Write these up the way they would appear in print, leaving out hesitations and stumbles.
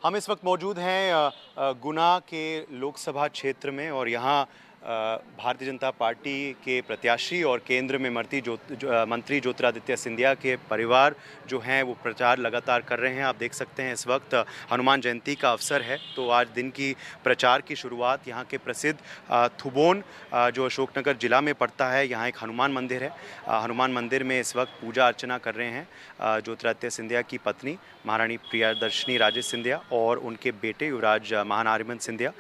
हम इस वक्त मौजूद हैं गुना के लोकसभा क्षेत्र में और यहाँ भारतीय जनता पार्टी के प्रत्याशी और केंद्र में मंत्री ज्योतिरादित्य सिंधिया के परिवार जो हैं वो प्रचार लगातार कर रहे हैं। आप देख सकते हैं इस वक्त हनुमान जयंती का अवसर है, तो आज दिन की प्रचार की शुरुआत यहाँ के प्रसिद्ध थुबोन जो अशोकनगर जिला में पड़ता है, यहाँ एक हनुमान मंदिर है। हनुमान मंदिर में इस वक्त पूजा अर्चना कर रहे हैं ज्योतिरादित्य सिंधिया की पत्नी महारानी प्रियदर्शनी राजे सिंधिया और उनके बेटे युवराज महानारिमन सिंधिया।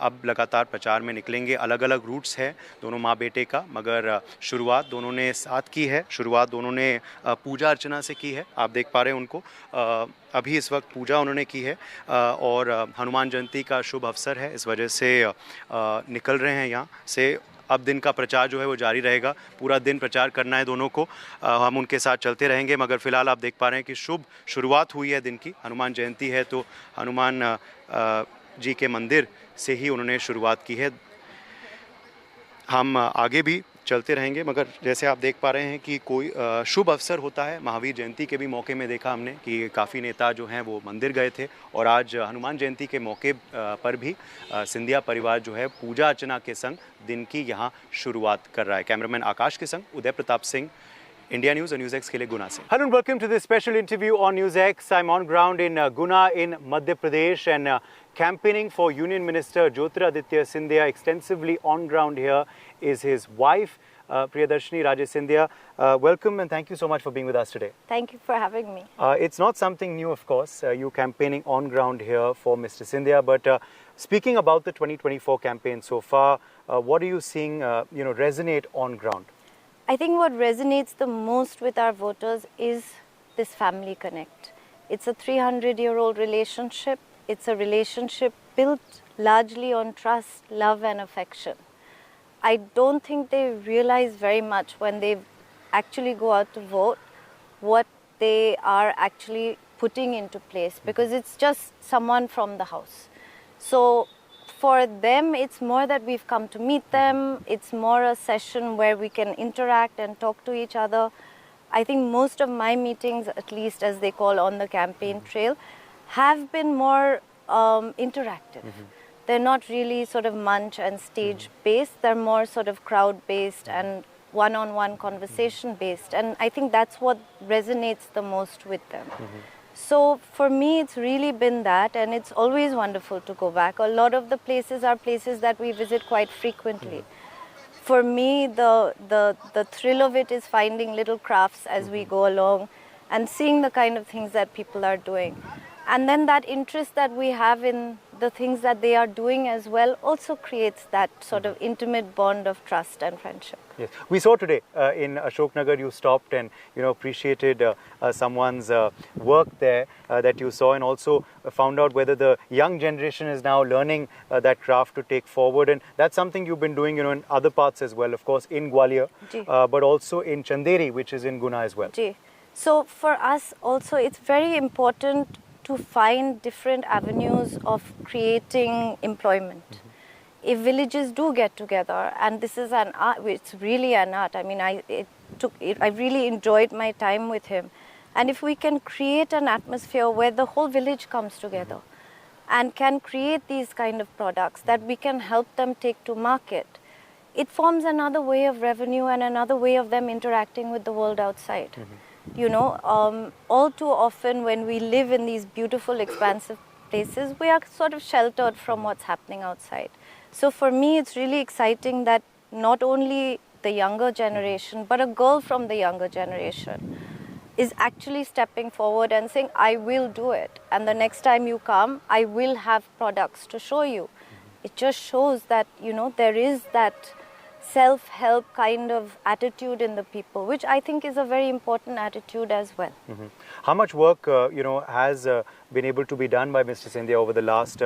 अब लगातार प्रचार में निकलेंगे। अलग अलग रूट्स है दोनों माँ बेटे का, मगर शुरुआत दोनों ने साथ की है। शुरुआत दोनों ने पूजा अर्चना से की है। आप देख पा रहे हैं उनको, अभी इस वक्त पूजा उन्होंने की है और हनुमान जयंती का शुभ अवसर है, इस वजह से निकल रहे हैं यहाँ से। अब दिन का प्रचार जो है वो जारी रहेगा, पूरा दिन प्रचार करना है दोनों को। हम उनके साथ चलते रहेंगे, मगर फिलहाल आप देख पा रहे हैं कि शुभ शुरुआत हुई है दिन की। हनुमान जयंती है तो हनुमान जी के मंदिर से ही उन्होंने शुरुआत की है। हम आगे भी चलते रहेंगे, मगर जैसे आप देख पा रहे हैं कि कोई शुभ अवसर होता है। महावीर जयंती के भी मौके में देखा हमने कि काफ़ी नेता जो हैं वो मंदिर गए थे, और आज हनुमान जयंती के मौके पर भी सिंधिया परिवार जो है पूजा अर्चना के संग दिन की यहाँ शुरुआत कर रहा है। कैमरामैन आकाश के संग उदय प्रताप सिंह, इंडिया न्यूज़ और न्यूज़ एक्स के लिए गुना से। Hello and welcome to this special interview on News X. I'm on ground in Guna in Madhya Pradesh and campaigning for Union Minister Jyotiraditya Scindia. Extensively on ground here is his wife, Priyadarshini Raje Scindia. Welcome and thank you so much for being with us today. Thank you for having me. It's not something new, of course. You campaigning on ground here for Mr. Scindia, but speaking about the 2024 campaign so far, what are you seeing, resonate on ground? I think what resonates the most with our voters is this family connect. It's a 300-year-old relationship. It's a relationship built largely on trust, love and affection. I don't think they realize very much when they actually go out to vote what they are actually putting into place, because it's just someone from the house. So for them, it's more that we've come to meet them. It's more a session where we can interact and talk to each other. I think most of my meetings, at least as they call on the campaign trail, have been more interactive. They're not really sort of munch and stage based. They're more sort of crowd based and one-on-one conversation based. And I think that's what resonates the most with them. So for me, it's really been that, and it's always wonderful to go back. A lot of the places are places that we visit quite frequently. For me, the thrill of it is finding little crafts as we go along and seeing the kind of things that people are doing. And then that interest that we have in the things that they are doing as well also creates that sort of intimate bond of trust and friendship. Yes, we saw today in Ashoknagar you stopped and appreciated someone's work there that you saw, and also found out whether the young generation is now learning that craft to take forward, and that's something you've been doing in other parts as well, of course in Gwalior, but also in Chanderi, which is in Guna as well. So for us also it's very important to find different avenues of creating employment. If villages do get together, and this is an art, it's really an art. I mean, I really enjoyed my time with him. And if we can create an atmosphere where the whole village comes together and can create these kind of products that we can help them take to market, it forms another way of revenue and another way of them interacting with the world outside. All too often when we live in these beautiful, expansive places, we are sort of sheltered from what's happening outside. So for me, it's really exciting that not only the younger generation, but a girl from the younger generation is actually stepping forward and saying, I will do it. And the next time you come, I will have products to show you. It just shows that, there is that self-help kind of attitude in the people, which I think is a very important attitude as well. How much work, has been able to be done by Mr. Scindia over the last,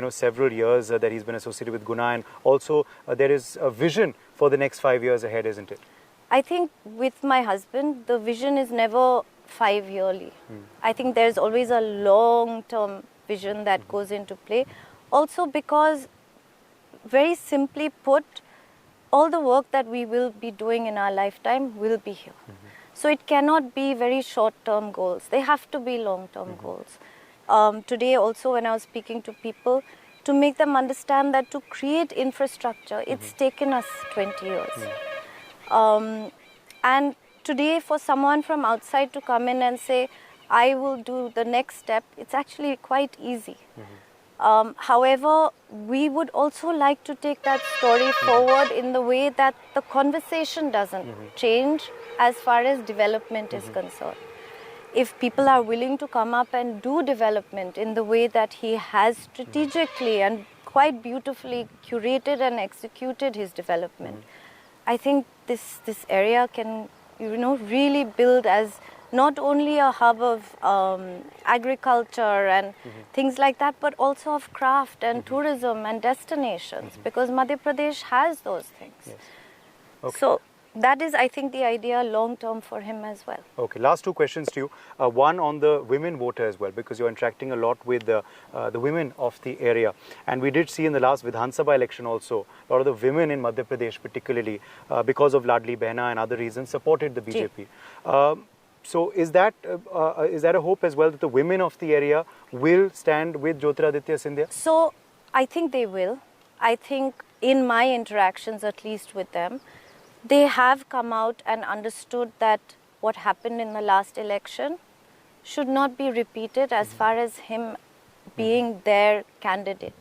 several years that he's been associated with Guna, and also there is a vision for the next 5 years ahead, isn't it? I think with my husband, the vision is never 5 yearly. I think there's always a long-term vision that goes into play. Also because, very simply put, all the work that we will be doing in our lifetime will be here. So it cannot be very short-term goals. They have to be long-term goals. today also when I was speaking to people, to make them understand that to create infrastructure, it's taken us 20 years. And today for someone from outside to come in and say, I will do the next step, it's actually quite easy. However, we would also like to take that story forward in the way that the conversation doesn't change as far as development is concerned. If people are willing to come up and do development in the way that he has strategically and quite beautifully curated and executed his development, I think this area can, really build as not only a hub of agriculture and things like that, but also of craft and tourism and destinations, because Madhya Pradesh has those things. Yes. Okay. So that is, I think, the idea long term for him as well. Okay, last two questions to you. One on the women voter as well, because you're interacting a lot with the women of the area. And we did see in the last Vidhan Sabha election also, a lot of the women in Madhya Pradesh particularly, because of Ladli Behna and other reasons, supported the BJP. So is that a hope as well that the women of the area will stand with Jyotiraditya Scindia? So I think they will. I think in my interactions, at least with them, they have come out and understood that what happened in the last election should not be repeated as far as him being their candidate.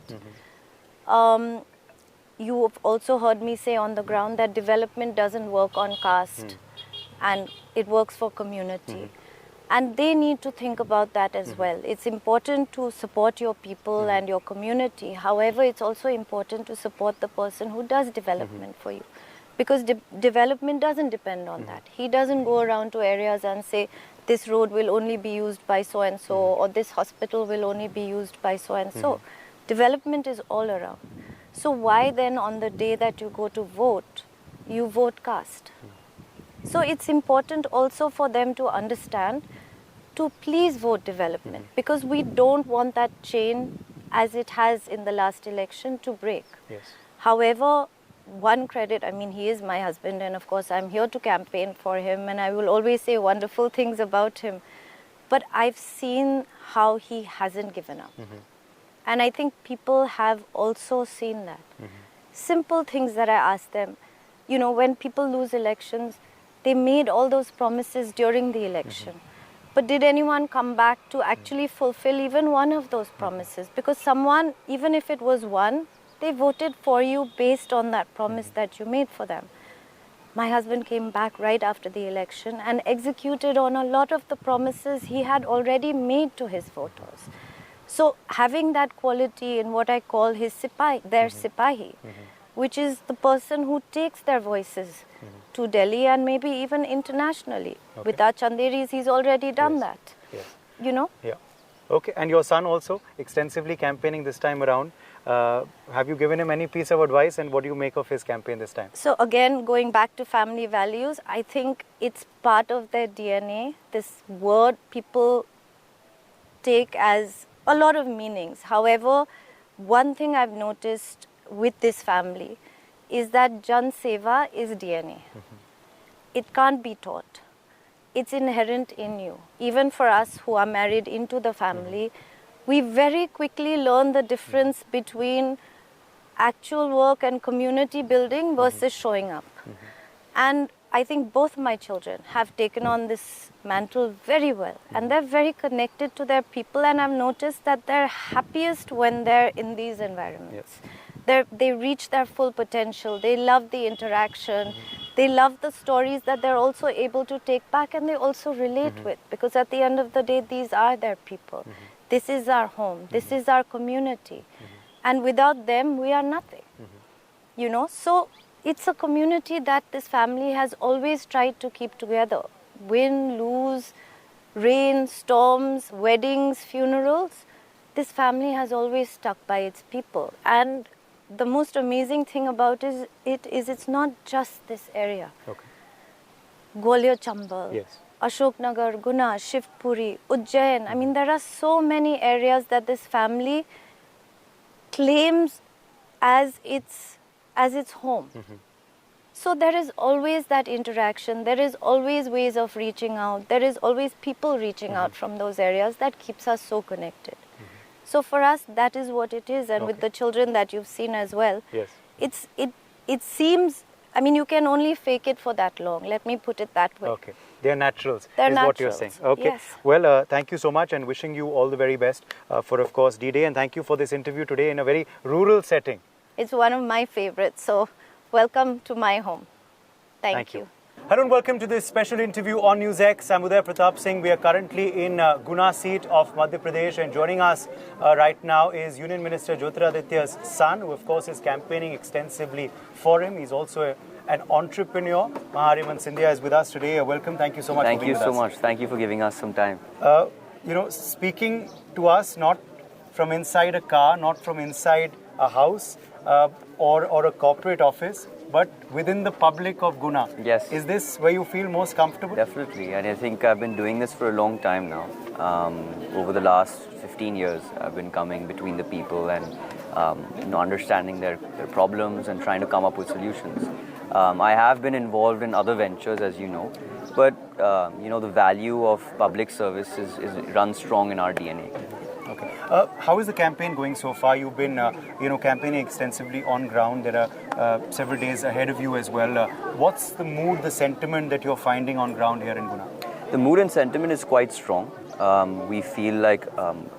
You have also heard me say on the ground that development doesn't work on caste and it works for community. And they need to think about that as well. It's important to support your people and your community. However, it's also important to support the person who does development for you. Because development doesn't depend on that. He doesn't go around to areas and say, this road will only be used by so-and-so, or this hospital will only be used by so-and-so. Development is all around. So why then on the day that you go to vote, you vote caste? So it's important also for them to understand to please vote development, because we don't want that chain as it has in the last election to break. Yes. However, one credit, I mean, he is my husband, and of course I'm here to campaign for him, and I will always say wonderful things about him. But I've seen how he hasn't given up. And I think people have also seen that. Simple things that I ask them, when people lose elections, they made all those promises during the election. But did anyone come back to actually fulfill even one of those promises? Because someone, even if it was one, they voted for you based on that promise that you made for them. My husband came back right after the election and executed on a lot of the promises he had already made to his voters. So having that quality in what I call his sipahi, their sipahi, which is the person who takes their voices to Delhi and maybe even internationally. With our Chanderis, he's already done that. Yes. Yeah. Okay, and your son also extensively campaigning this time around. Have you given him any piece of advice, and what do you make of his campaign this time? So again, going back to family values, I think it's part of their DNA. This word people take as a lot of meanings. However, one thing I've noticed with this family is that Jan Seva is DNA. It can't be taught. It's inherent in you. Even for us who are married into the family, we very quickly learn the difference between actual work and community building versus showing up. And I think both my children have taken on this mantle very well, and they're very connected to their people, and I've noticed that they're happiest when they're in these environments. They reach their full potential. They love the interaction. They love the stories that they're also able to take back and they also relate with, because at the end of the day, these are their people. This is our home. This is our community. And without them, we are nothing. So it's a community that this family has always tried to keep together. Win, lose, rain, storms, weddings, funerals. This family has always stuck by its people. And the most amazing thing about it is it's not just this area. Gwalior Chambal, Ashoknagar, Guna, Shivpuri, Ujjain. I mean, there are so many areas that this family claims as its home. So there is always that interaction, there is always ways of reaching out, there is always people reaching out from those areas that keeps us so connected. So for us, that is what it is, and with the children that you've seen as well, Yes. it seems, I mean, you can only fake it for that long, let me put it that way. Okay. They're naturals, They're is what you're naturals, saying. Okay. yes. Well, thank you so much, and wishing you all the very best for, of course, D-Day. And thank you for this interview today in a very rural setting. It's one of my favorites, so welcome to my home. Thank you. Hello and welcome to this special interview on News X. I'm Uday Pratap Singh. We are currently in Guna seat of Madhya Pradesh, and joining us right now is Union Minister Jyotiraditya's son, who of course is campaigning extensively for him. He's also an entrepreneur. Mahariman Scindia is with us today. Welcome. Thank you so much for being with us. Thank you so much. Thank you for giving us some time. Speaking to us not from inside a car, not from inside a house or a corporate office, but within the public of Guna. Yes. Is this where you feel most comfortable? Definitely. And I think I've been doing this for a long time now. Over the last 15 years, I've been coming between the people and understanding their problems and trying to come up with solutions. I have been involved in other ventures, as you know, but the value of public service runs strong in our DNA. Okay. How is the campaign going so far? You've been, campaigning extensively on ground. There are several days ahead of you as well. What's the mood, the sentiment that you're finding on ground here in Guna? The mood and sentiment is quite strong. We feel like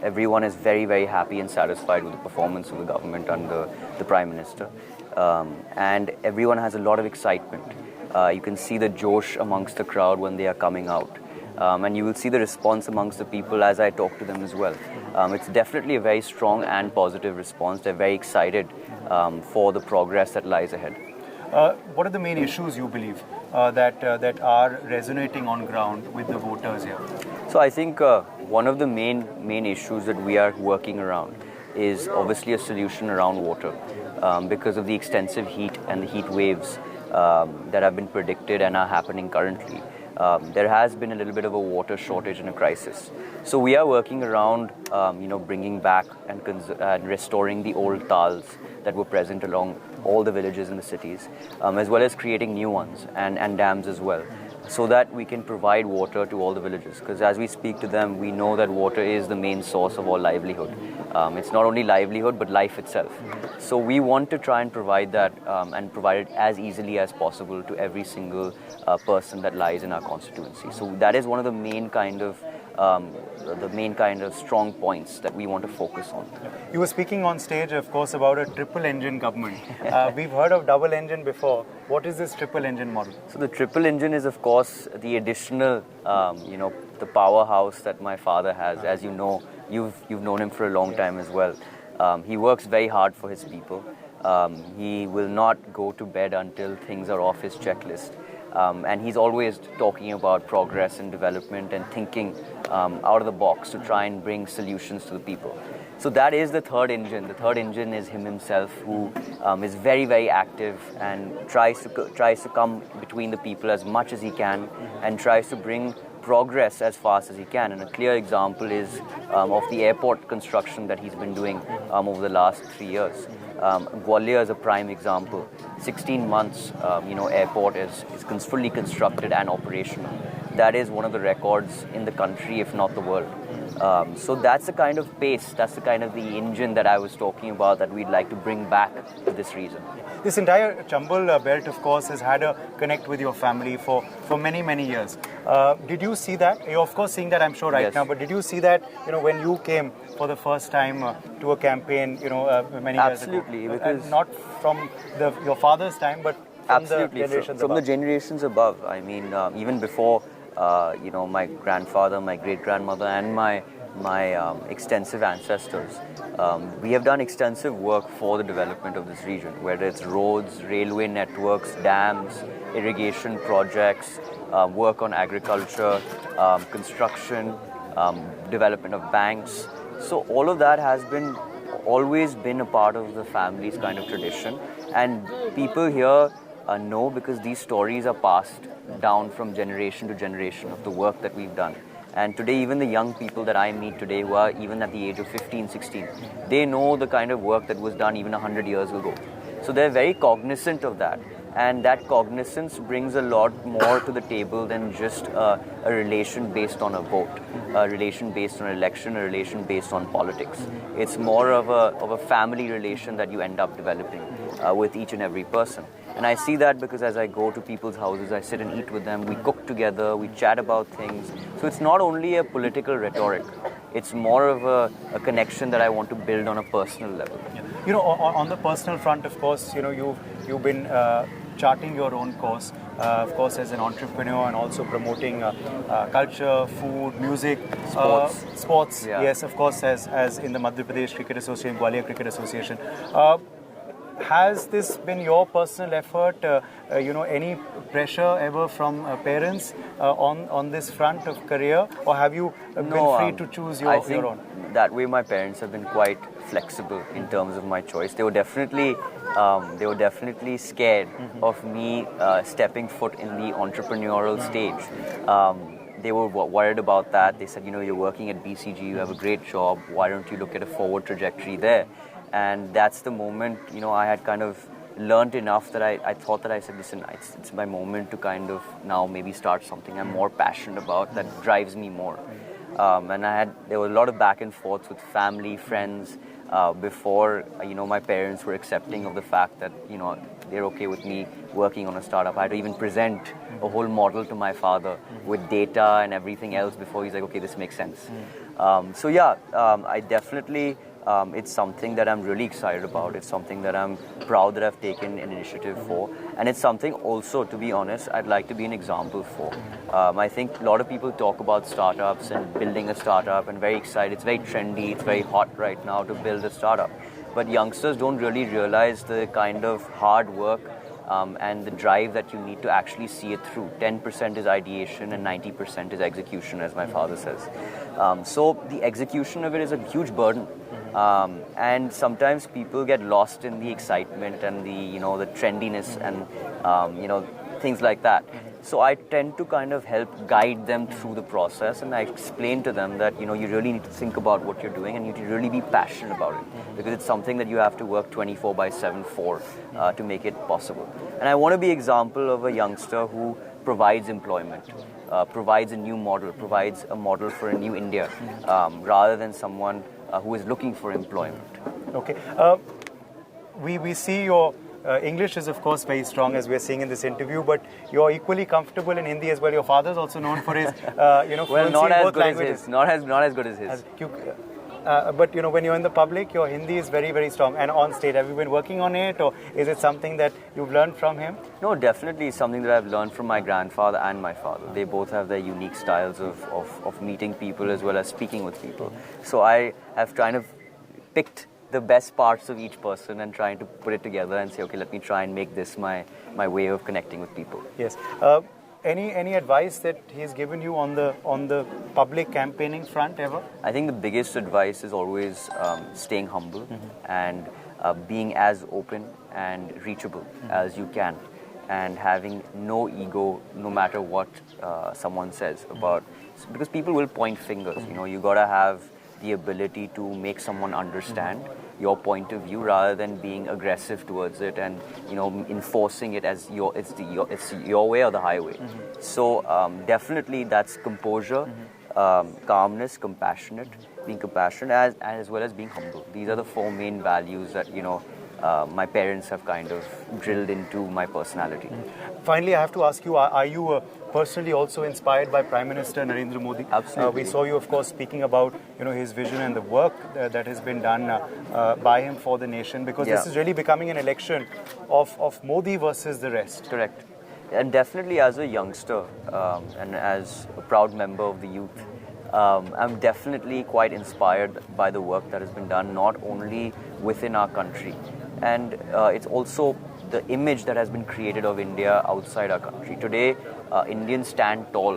everyone is very, very happy and satisfied with the performance of the government under the Prime Minister. And everyone has a lot of excitement. You can see the josh amongst the crowd when they are coming out. And you will see the response amongst the people as I talk to them as well. It's definitely a very strong and positive response. They're very excited for the progress that lies ahead. What are the main issues you believe that are resonating on ground with the voters here? So I think one of the main issues that we are working around is obviously a solution around water because of the extensive heat and the heat waves that have been predicted and are happening currently. There has been a little bit of a water shortage and a crisis. So we are working around, bringing back and restoring the old tals that were present along all the villages in the cities, as well as creating new ones and dams as well, so that we can provide water to all the villages. Because as we speak to them, we know that water is the main source of all livelihood. It's not only livelihood, but life itself. So we want to try and provide that and provide it as easily as possible to every single person that lies in our constituency. So that is one of the main kind of strong points that we want to focus on. You were speaking on stage, of course, about a triple engine government. We've heard of double engine before. What is this triple engine model? So the triple engine is, of course, the additional, the powerhouse that my father has. As you know, you've known him for a long time as well. He works very hard for his people. He will not go to bed until things are off his checklist. And he's always talking about progress and development and thinking out of the box to try and bring solutions to the people. So that is the third engine. The third engine is him himself, who is very, very active and tries to come between the people as much as he can and tries to bring progress as fast as he can. And a clear example is of the airport construction that he's been doing over the last 3 years. Gwalior is a prime example. 16 months, airport is fully constructed and operational. That is one of the records in the country, if not the world. So that's the kind of pace, that's the kind of the engine that I was talking about that we'd like to bring back to this region. This entire Chambal belt, of course, has had a connect with your family for many, many years. Did you see that? You're, of course, seeing that, I'm sure, right now. But did you see that, when you came for the first time to a campaign, many years ago? Absolutely, because not from your father's time, but from absolutely, the generations from above. the generations above. I mean, even before, my grandfather, my great-grandmother, and my extensive ancestors. We have done extensive work for the development of this region, whether it's roads, railway networks, dams, irrigation projects, work on agriculture, construction, development of banks. So all of that has always been a part of the family's kind of tradition. And people here know, because these stories are passed down from generation to generation of the work that we've done. And today, even the young people that I meet today, who are even at the age of 15, 16, they know the kind of work that was done even 100 years ago. So they're very cognizant of that. And that cognizance brings a lot more to the table than just a relation based on a vote, a relation based on an election, a relation based on politics. It's more of a family relation that you end up developing with each and every person. And I see that because as I go to people's houses, I sit and eat with them, we cook together, we chat about things. So it's not only a political rhetoric, it's more of a connection that I want to build on a personal level. You know, on the personal front, of course, you know, you've been charting your own course, of course, as an entrepreneur, and also promoting culture, food, music, sports. Yeah. Yes, of course, as in the Madhya Pradesh Cricket Association, Gwalior Cricket Association. Has this been your personal effort? You know, any pressure ever from parents on this front of career, or have you been free to choose your own? That way, my parents have been quite flexible in terms of my choice. They were definitely scared of me stepping foot in the entrepreneurial stage. They were worried about that. They said, you know, you're working at BCG, you have a great job. Why don't you look at a forward trajectory there? And that's the moment, you know, I had kind of learned enough that I thought that I said, listen, it's my moment to kind of now maybe start something I'm more passionate about that drives me more. And there were a lot of back and forth with family, friends, before, you know, my parents were accepting of the fact that, you know, they're okay with me working on a startup. I had to even present a whole model to my father with data and everything else before he's like, okay, this makes sense. So yeah, I definitely, it's something that I'm really excited about. It's something that I'm proud that I've taken an initiative for. And it's something also, to be honest, I'd like to be an example for. I think a lot of people talk about startups and building a startup and very excited. It's very trendy, it's very hot right now to build a startup. But youngsters don't really realize the kind of hard work and the drive that you need to actually see it through. 10% is ideation and 90% is execution, as my father says. So the execution of it is a huge burden. And sometimes people get lost in the excitement and the, you know, the trendiness and, you know, things like that. So I tend to kind of help guide them through the process, and I explain to them that, you know, you really need to think about what you're doing and you need to really be passionate about it, because it's something that you have to work 24/7 for to make it possible. And I want to be an example of a youngster who provides employment, provides a new model, provides a model for a new India, rather than someone who is looking for employment. Okay. We see your English is, of course, very strong, as we're seeing in this interview, but you're equally comfortable in Hindi as well. Your father's also known for his, you know, well, fluency in both languages. Not as good as his. But, you know, when you're in the public, your Hindi is very, very strong. And on stage, have you been working on it, or is it something that you've learned from him? No, definitely something that I've learned from my grandfather and my father. They both have their unique styles of meeting people as well as speaking with people. So I have kind of picked the best parts of each person and trying to put it together and say, okay, let me try and make this my way of connecting with people. Yes. Any advice that he's given you on the public campaigning front ever? I think the biggest advice is always staying humble and being as open and reachable as you can, and having no ego no matter what someone says about, because people will point fingers. You know, you gotta have the ability to make someone understand your point of view rather than being aggressive towards it and, you know, enforcing it as it's your way or the highway. So definitely that's composure, calmness, being compassionate as well as being humble. These are the four main values that, you know, my parents have kind of drilled into my personality. Finally, I have to ask you, are you personally also inspired by Prime Minister Narendra Modi? Absolutely. We saw you, of course, speaking about, you know, his vision and the work that has been done by him for the nation, because this is really becoming an election of Modi versus the rest. Correct. And definitely as a youngster and as a proud member of the youth, I'm definitely quite inspired by the work that has been done, not only within our country, and it's also the image that has been created of India outside our country. Today, Indians stand tall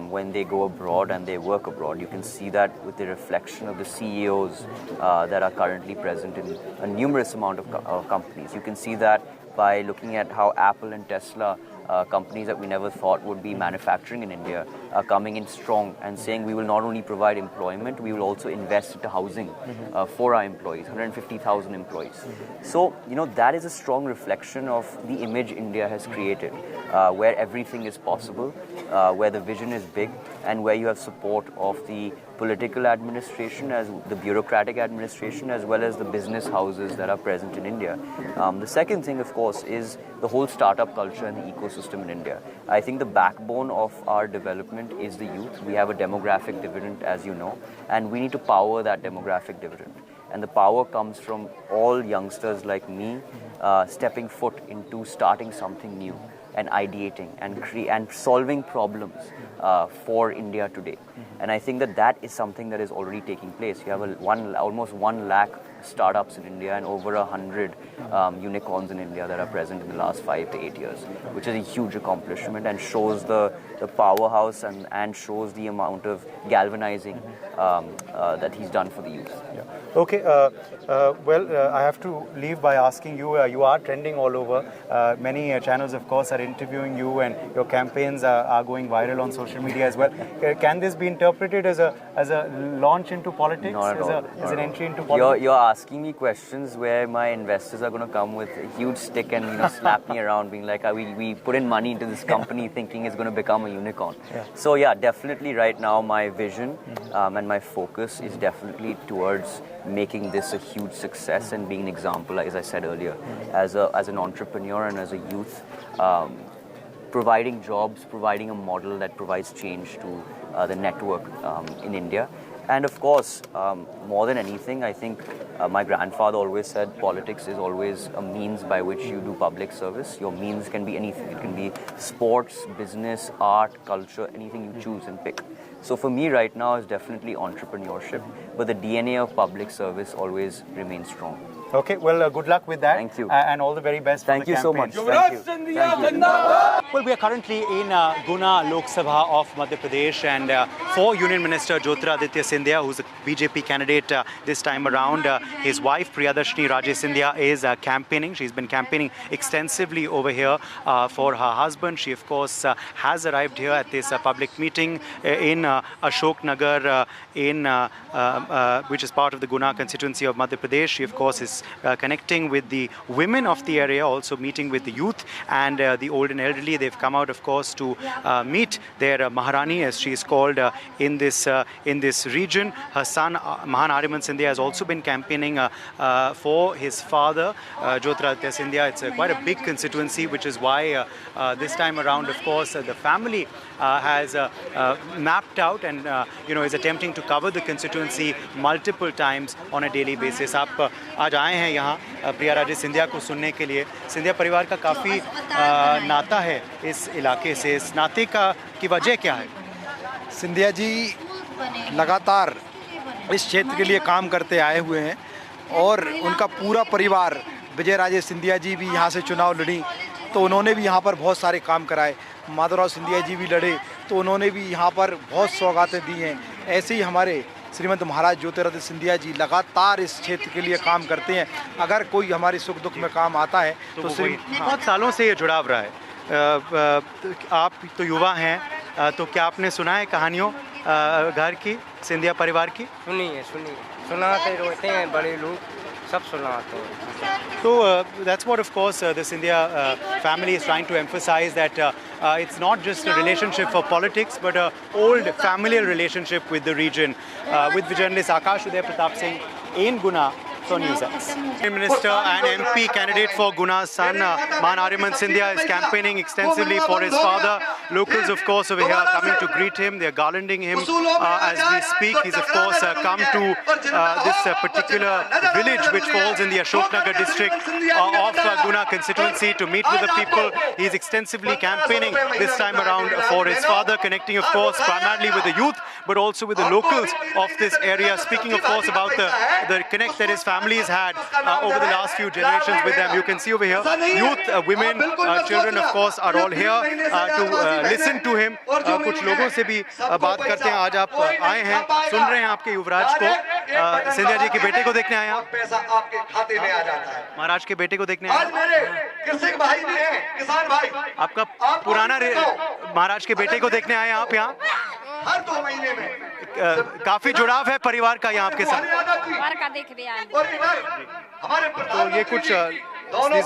when they go abroad and they work abroad. You can see that with the reflection of the CEOs that are currently present in a numerous amount of companies. You can see that by looking at how Apple and Tesla companies that we never thought would be manufacturing in India are coming in strong and saying we will not only provide employment, we will also invest into housing for our employees, 150,000 employees. So, that is a strong reflection of the image India has created, where everything is possible, where the vision is big, and where you have support of the political administration, as the bureaucratic administration, as well as the business houses that are present in India. The second thing, of course, is the whole startup culture and the ecosystem in India. I think the backbone of our development is the youth. We have a demographic dividend, as you know, and we need to power that demographic dividend. And the power comes from all youngsters like me stepping foot into starting something new and ideating and solving problems for India today. And I think that is something that is already taking place. You have almost 1 lakh startups in India and over 100 unicorns in India that are present in the last 5 to 8 years, which is a huge accomplishment and shows the powerhouse and shows the amount of galvanizing that he's done for the youth. Yeah. Okay, I have to leave by asking you, you are trending all over. Many channels, of course, are interviewing you, and your campaigns are going viral on social media as well. Can this be interpreted as a launch into politics? Not at all. As an entry into politics? You're asking me questions where my investors are going to come with a huge stick and slap me around, being like, we put in money into this company thinking it's going to become a unicorn. Yeah. So yeah, definitely right now my vision and my focus is definitely towards making this a huge success and being an example, as I said earlier, as an entrepreneur and as a youth, providing jobs, providing a model that provides change to the network in India. And of course, more than anything, I think my grandfather always said politics is always a means by which you do public service. Your means can be anything. It can be sports, business, art, culture, anything you choose and pick. So for me right now is definitely entrepreneurship, but the DNA of public service always remains strong. Okay, well, good luck with that. Thank you. And all the very best Thank for the you so campaign. much. Thank you. Thank you. Well, we are currently in Guna Lok Sabha of Madhya Pradesh, and for Union Minister Jyotiraditya Scindia, who's a BJP candidate this time around, his wife Priyadarshini Raje Scindia is campaigning. She's been campaigning extensively over here for her husband. She, of course, has arrived here at this public meeting in Ashok Nagar, which is part of the Guna constituency of Madhya Pradesh. She, of course, is connecting with the women of the area, also meeting with the youth and the old and elderly. They've come out, of course, to meet their Maharani, as she is called in this region. Her son Mahan Aryaman Scindia has also been campaigning for his father Jyotiraditya Scindia. It's quite a big constituency, which is why this time around, of course, the family has mapped out and is attempting to cover the constituency multiple times on a daily basis. आप आज आए हैं यहाँ प्रिया राजे सिंधिया को सुनने के लिए. सिंधिया परिवार का काफ़ी नाता है इस इलाके से. इस नाते की वजह क्या है? सिंधिया जी लगातार इस क्षेत्र के लिए काम करते आए हुए हैं और उनका पूरा परिवार, विजय राजे सिंधिया जी भी यहाँ से चुनाव लड़ी तो उन्होंने भी यहाँ पर बहुत सारे काम कराए. माधवराव सिंधिया जी भी लड़े तो उन्होंने भी यहाँ पर बहुत सौगातें दी हैं. ऐसे ही हमारे श्रीमंत महाराज ज्योतिरादित्य सिंधिया जी लगातार इस क्षेत्र के लिए काम करते हैं. अगर कोई हमारे सुख दुख में काम आता है तो बहुत सालों से ये जुड़ाव रहा है. आप तो युवा हैं, तो क्या आपने सुना है कहानियों घर की, सिंधिया परिवार की? सुनाते रहते हैं बड़े लोग, सब सुनाते हैं. So that's what, of course, the Scindia family is trying to emphasize, that it's not just a relationship for politics, but an old familial relationship with the region. With the journalist Akash Uday Pratap Singh in Guna for NewsX. Minister and MP candidate for Guna's son, Mahan Aryaman Scindia, is campaigning extensively for his father. Locals, of course, over here are coming to greet him. They're garlanding him as we speak. He's, of course, come to this particular village which falls in the Ashoknagar district of Guna constituency to meet with the people. He's extensively campaigning this time around for his father, connecting, of course, primarily with the youth, but also with the locals of this area, speaking of course about the connect that his family has had over the last few generations with them. You can see over here, youth, women, children of course are all here to listen to him. कुछ लोगों से भी बात करते हैं. आज आप आए हैं, सुन रहे हैं आपके युवराज को, सिंधिया जी के बेटे को देखने आए हैं. पैसा आपके खाते में आ जाता है. महाराज के बेटे को देखने आए आज मेरे कृषक भाई भी हैं, किसान भाई. आपका पुराना महाराज के बेटे को देखने आए आप यहाँ. हर 2 महीने में काफी जुड़ाव है परिवार का यहाँ आपके साथ. परिवार का देख रहे हैं. और इधर हमारे तो ये कुछ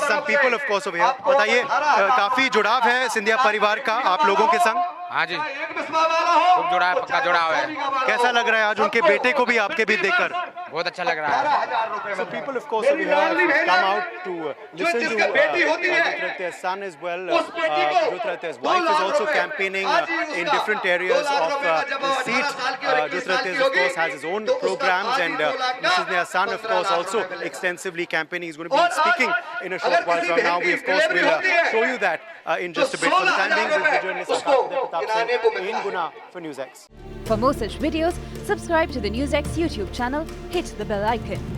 some people of course over here. बताइए, काफी जुड़ाव है सिंधिया परिवार का आप लोगों के संग. हाँ जी, खूब जुड़ा है, पक्का जुड़ाव है. कैसा लग रहा है आज उनके बेटे को भी आपके बीच देखकर? बहुत अच्छा लग रहा है. So people of course over here have come out to listen to Jyotiraditya's son as well. Jyotiraditya's wife is also campaigning in different areas of the seat. Jyotiraditya of course has his own programs, and Sindhya's son of course also extensively campaigning. He's going to be speaking in a short while from now. We of course will show you that in just a bit. For the time being, this is the journalist Pratap Singh in Guna for NewsX. For more such videos, subscribe to the NewsX YouTube channel, hit the bell icon.